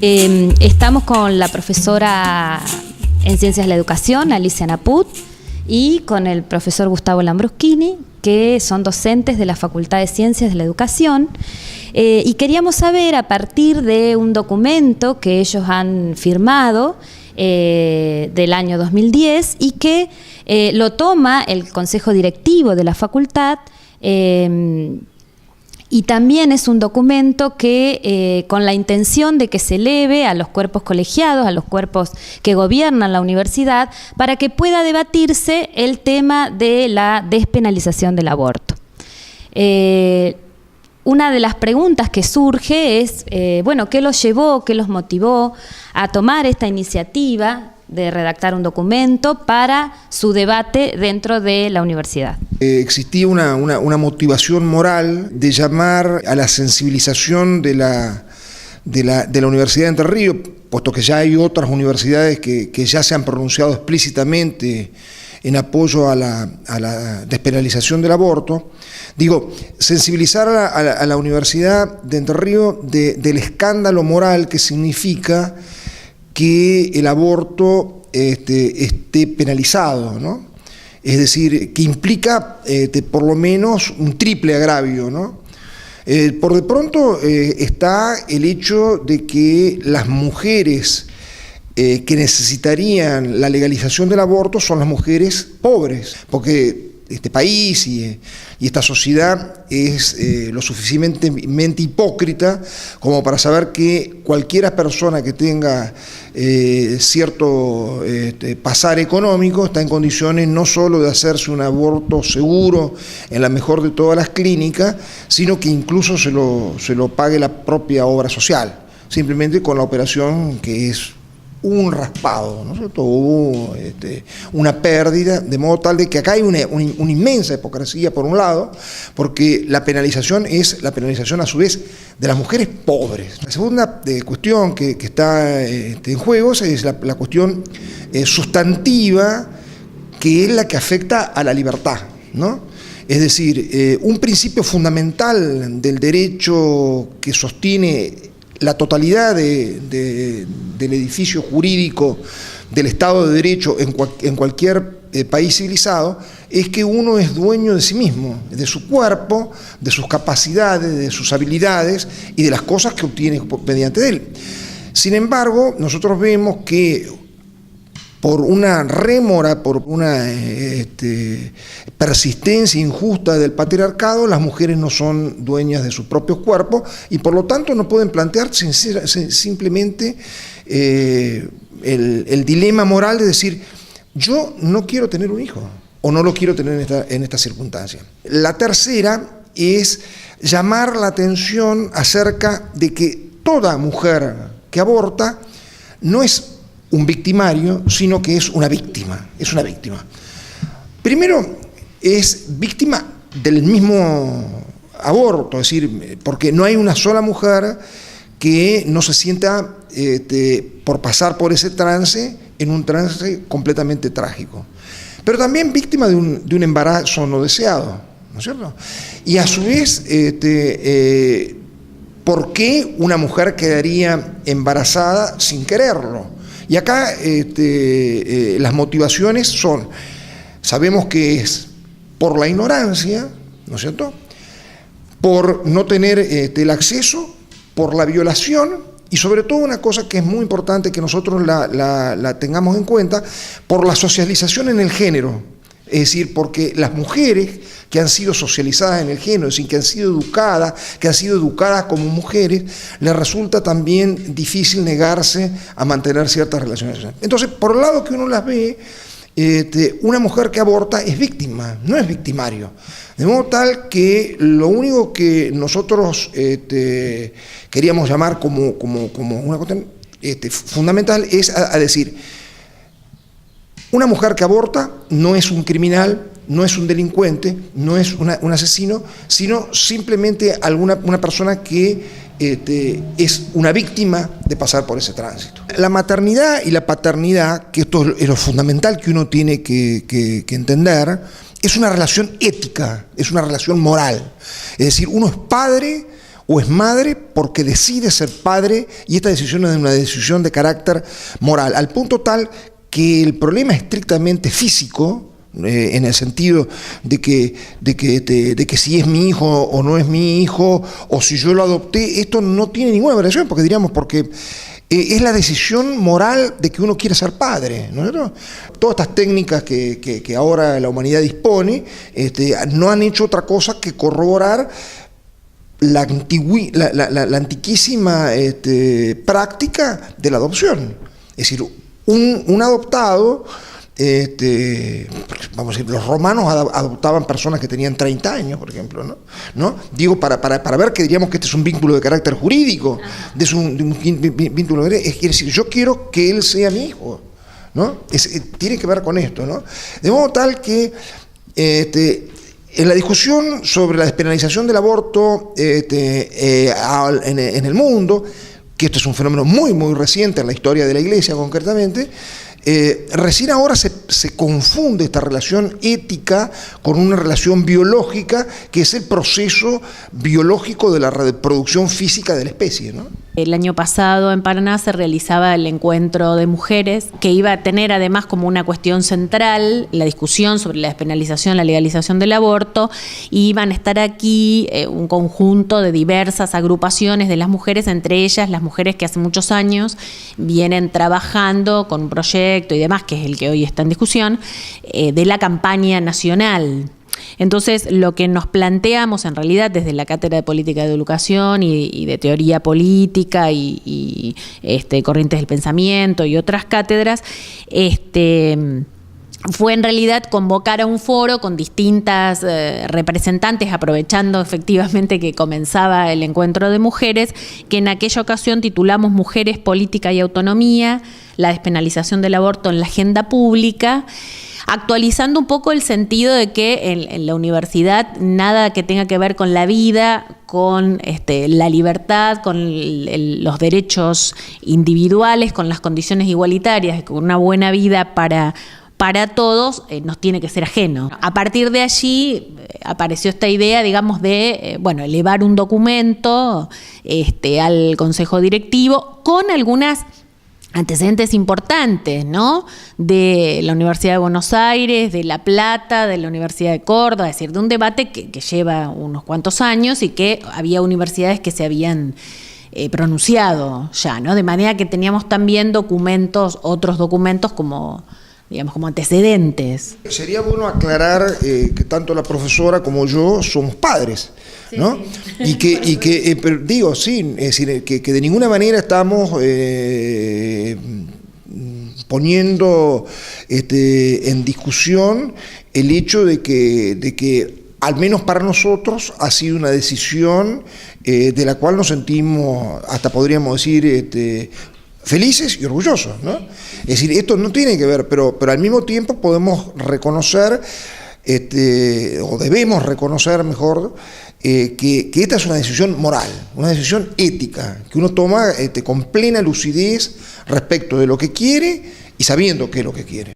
Estamos con la profesora en Ciencias de la Educación, Alicia Naput, y con el profesor Gustavo Lambruschini, que son docentes de la Facultad de Ciencias de la Educación. Y queríamos saber, a partir de un documento que ellos han firmado del año 2010 y que lo toma el Consejo Directivo de la Facultad, y también es un documento que, con la intención de que se eleve a los cuerpos colegiados, a los cuerpos que gobiernan la universidad, para que pueda debatirse el tema de la despenalización del aborto. Una de las preguntas que surge es, bueno, ¿qué los llevó, qué los motivó a tomar esta iniciativa de redactar un documento para su debate dentro de la universidad? Existía una motivación moral de llamar a la sensibilización de la Universidad de Entre Ríos, puesto que ya hay otras universidades que ya se han pronunciado explícitamente en apoyo a la despenalización del aborto. Digo, sensibilizar a la Universidad de Entre Ríos del escándalo moral que significa que el aborto esté penalizado, ¿no? Es decir, que implica por lo menos un triple agravio, ¿no? Por de pronto está el hecho de que las mujeres que necesitarían la legalización del aborto son las mujeres pobres, porque este país y esta sociedad es lo suficientemente hipócrita como para saber que cualquier persona que tenga cierto pasar económico está en condiciones no solo de hacerse un aborto seguro en la mejor de todas las clínicas, sino que incluso se lo pague la propia obra social, simplemente con la operación que es un raspado, ¿no es cierto? Hubo una pérdida, de modo tal de que acá hay una inmensa hipocresía por un lado, porque la penalización es la penalización a su vez de las mujeres pobres. La segunda cuestión que está en juego es la cuestión sustantiva, que es la que afecta a la libertad, ¿no? Es decir, un principio fundamental del derecho que sostiene la totalidad del edificio jurídico del Estado de Derecho en cualquier país civilizado es que uno es dueño de sí mismo, de su cuerpo, de sus capacidades, de sus habilidades y de las cosas que obtiene mediante él. Sin embargo, nosotros vemos que por una rémora, por una persistencia injusta del patriarcado, las mujeres no son dueñas de sus propios cuerpos y por lo tanto no pueden plantear simplemente el dilema moral de decir, yo no quiero tener un hijo o no lo quiero tener en esta circunstancia. La tercera es llamar la atención acerca de que toda mujer que aborta no es un victimario, sino que es una víctima, Primero, es víctima del mismo aborto, es decir, porque no hay una sola mujer que no se sienta por pasar por ese trance, en un trance completamente trágico. Pero también víctima de un embarazo no deseado, ¿no es cierto? Y a su vez, ¿por qué una mujer quedaría embarazada sin quererlo? Y acá las motivaciones son, sabemos que es por la ignorancia, ¿no es cierto?, por no tener el acceso, por la violación y sobre todo una cosa que es muy importante que nosotros la tengamos en cuenta, por la socialización en el género. Es decir, porque las mujeres que han sido socializadas en el género, es decir, que han sido educadas como mujeres, les resulta también difícil negarse a mantener ciertas relaciones sexuales. Entonces, por el lado que uno las ve, una mujer que aborta es víctima, no es victimario. De modo tal que lo único que nosotros queríamos llamar como una cuestión fundamental es a decir, una mujer que aborta no es un criminal, no es un delincuente, no es un asesino, sino simplemente una persona que es una víctima de pasar por ese tránsito. La maternidad y la paternidad, que esto es lo fundamental que uno tiene que entender, es una relación ética, es una relación moral. Es decir, uno es padre o es madre porque decide ser padre, y esta decisión es una decisión de carácter moral, al punto tal que el problema estrictamente físico, en el sentido de que si es mi hijo o no es mi hijo, o si yo lo adopté, esto no tiene ninguna variación, porque es la decisión moral de que uno quiere ser padre, ¿no? Todas estas técnicas que ahora la humanidad dispone no han hecho otra cosa que corroborar la antiquísima práctica de la adopción. Es decir, un adoptado, vamos a decir, los romanos adoptaban personas que tenían 30 años, por ejemplo, ¿no? Digo, para ver que diríamos que este es un vínculo de carácter jurídico, de un vínculo es decir, yo quiero que él sea mi hijo, ¿no? Tiene que ver con esto, ¿no? De modo tal que en la discusión sobre la despenalización del aborto en el mundo, que esto es un fenómeno muy, muy reciente en la historia de la Iglesia concretamente, recién ahora se confunde esta relación ética con una relación biológica, que es el proceso biológico de la reproducción física de la especie, ¿no? El año pasado en Paraná se realizaba el encuentro de mujeres, que iba a tener además como una cuestión central la discusión sobre la despenalización, la legalización del aborto, y iban a estar aquí un conjunto de diversas agrupaciones de las mujeres, entre ellas las mujeres que hace muchos años vienen trabajando con un proyecto y demás, que es el que hoy está en discusión, de la campaña nacional. Entonces, lo que nos planteamos en realidad desde la Cátedra de Política de Educación y de Teoría Política y Corrientes del Pensamiento y otras cátedras, fue en realidad convocar a un foro con distintas representantes, aprovechando efectivamente que comenzaba el encuentro de mujeres, que en aquella ocasión titulamos Mujeres, Política y Autonomía, la despenalización del aborto en la agenda pública, actualizando un poco el sentido de que en la universidad nada que tenga que ver con la vida, con la libertad, con los derechos individuales, con las condiciones igualitarias, con una buena vida para todos, nos tiene que ser ajeno. A partir de allí apareció esta idea, digamos, de elevar un documento al Consejo Directivo con algunas antecedentes importantes, ¿no? De la Universidad de Buenos Aires, de La Plata, de la Universidad de Córdoba, es decir, de un debate que lleva unos cuantos años y que había universidades que se habían pronunciado ya, ¿no? De manera que teníamos también otros documentos como antecedentes. Sería bueno aclarar que tanto la profesora como yo somos padres, ¿no? Sí. Pero digo, sí, es decir, que de ninguna manera estamos poniendo en discusión el hecho de que al menos para nosotros ha sido una decisión de la cual nos sentimos, hasta podríamos decir, felices y orgullosos, ¿no? Es decir, esto no tiene que ver, pero al mismo tiempo podemos reconocer, o debemos reconocer mejor, que esta es una decisión moral, una decisión ética, que uno toma con plena lucidez respecto de lo que quiere y sabiendo qué es lo que quiere.